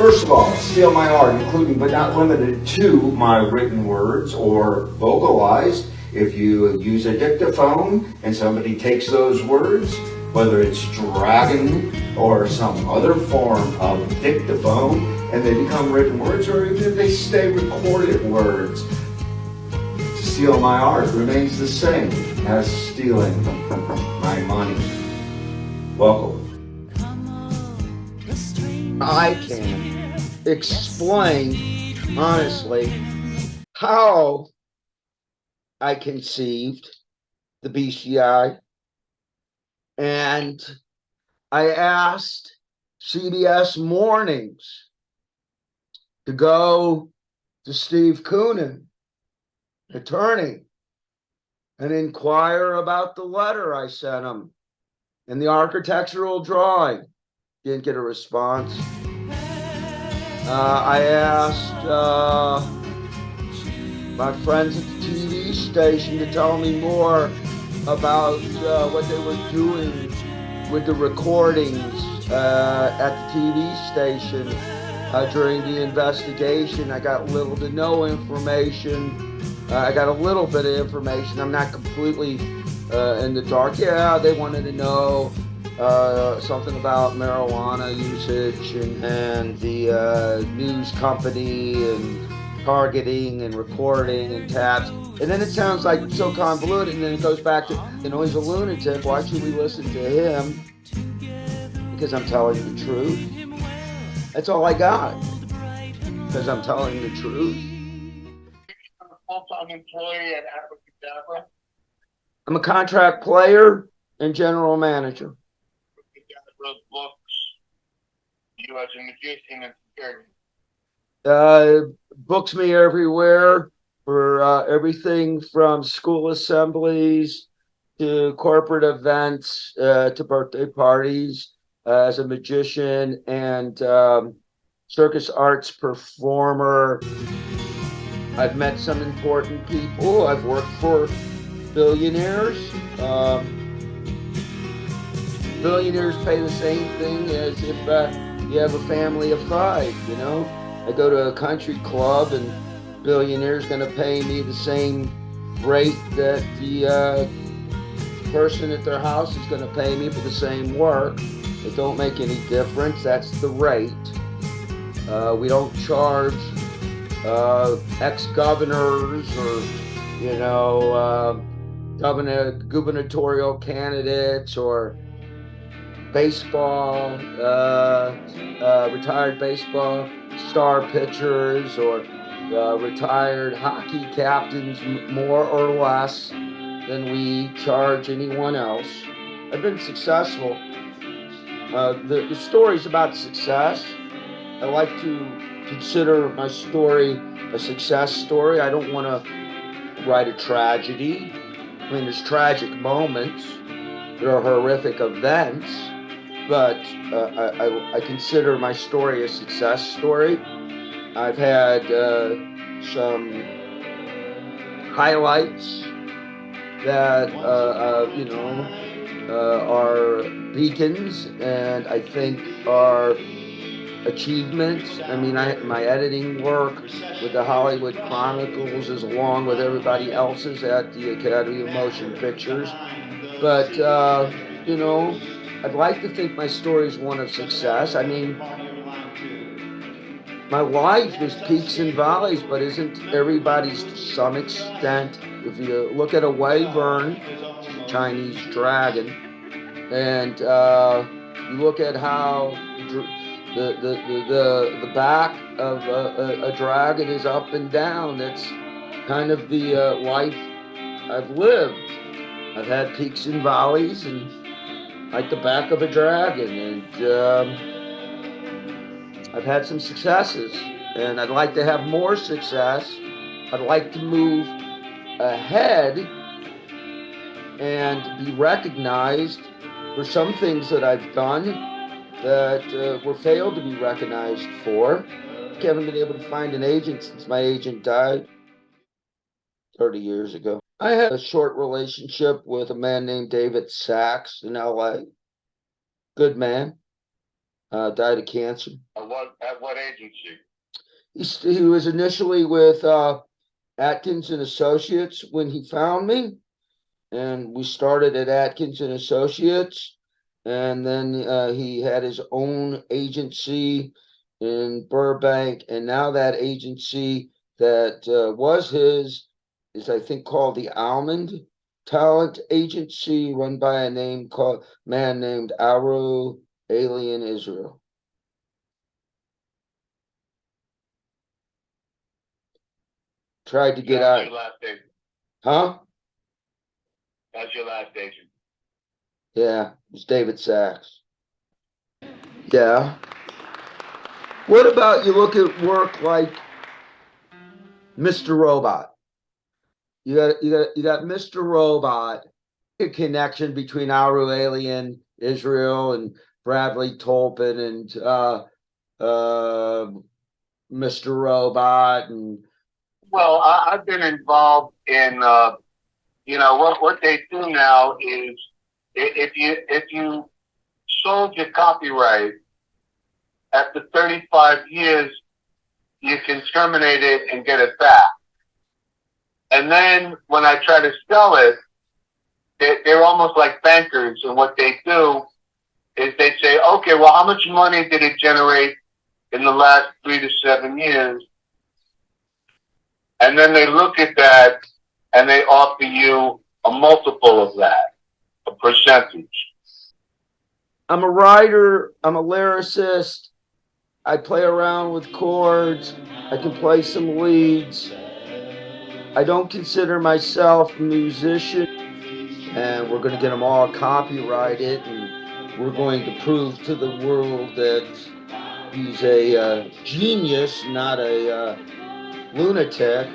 First of all, steal my art, including but not limited to my written words or vocalized. If you use a dictaphone and somebody takes those words, whether it's dragon or some other form of dictaphone, and they become written words, or even if they stay recorded words, to steal my art remains the same as stealing my money. Welcome. I can explain honestly how I conceived the B.C.I. and I asked CBS Mornings to go to Steve Koonin, attorney, and inquire about the letter I sent him and the architectural drawing. Didn't get a response. I asked my friends at the TV station to tell me more about what they were doing with the recordings at the TV station during the investigation. I got little to no information. I got a little bit of information. I'm not completely in the dark. Yeah, they wanted to know something about marijuana usage and the news company and targeting and recording and tabs. And then it sounds like so convoluted, and then it goes back to, he's a lunatic. Why should we listen to him? Because I'm telling the truth. That's all I got. Because I'm telling the truth. Full-time employee at Abracadabra. I'm a contract player and general manager. Wrote books. You as a magician and security. Books me everywhere for everything from school assemblies to corporate events to birthday parties as a magician and circus arts performer. I've met some important people. I've worked for billionaires. Billionaires pay the same thing as if you have a family of five, I go to a country club and billionaire's going to pay me the same rate that the person at their house is going to pay me for the same work. It don't make any difference. That's the rate. We don't charge ex-governors or, gubernatorial candidates or baseball, retired baseball star pitchers or retired hockey captains more or less than we charge anyone else. I've been successful. The story's about success. I like to consider my story a success story. I don't want to write a tragedy. I mean, there's tragic moments. There are horrific events. But I consider my story a success story. I've had some highlights that, are beacons and I think are achievements. I mean, my editing work with the Hollywood Chronicles is along with everybody else's at the Academy of Motion Pictures. But, I'd like to think my story is one of success. I mean, my life is peaks and valleys, but isn't everybody's to some extent? If you look at a wyvern, Chinese dragon, and you look at how the back of a dragon is up and down, that's kind of the life I've lived. I've had peaks and valleys, and like the back of a dragon, and I've had some successes, and I'd like to have more success. I'd like to move ahead and be recognized for some things that I've done that were failed to be recognized for. I haven't been able to find an agent since my agent died 30 years ago. I had a short relationship with a man named David Sachs in LA. Good man. Died of cancer. What have what agency? He was initially with Atkins and Associates when he found me, and we started at Atkins and Associates, and then he had his own agency in Burbank, and now that agency that was his is, I think, called the Almond Talent Agency, run by a man named Aur-Aelion Israel. Tried to get That's out, your last agent. huh? That's your last agent. Yeah, it was David Sachs. Yeah. What about you look at work like Mr. Robot? You got Mr. Robot, a connection between Aur-Aelion, Israel, and Bradley Tolpin, and uh, Mr. Robot, and Well, I've been involved in, what they do now is if you sold your copyright after 35 years, you can terminate it and get it back. And then when I try to sell it, they're almost like bankers, and what they do is they say, okay, well, how much money did it generate in the last 3 to 7 years? And then they look at that and they offer you a multiple of that, a percentage. I'm a writer, I'm a lyricist, I play around with chords, I can play some leads. I don't consider myself a musician, and we're going to get them all copyrighted, and we're going to prove to the world that he's a genius, not a lunatic.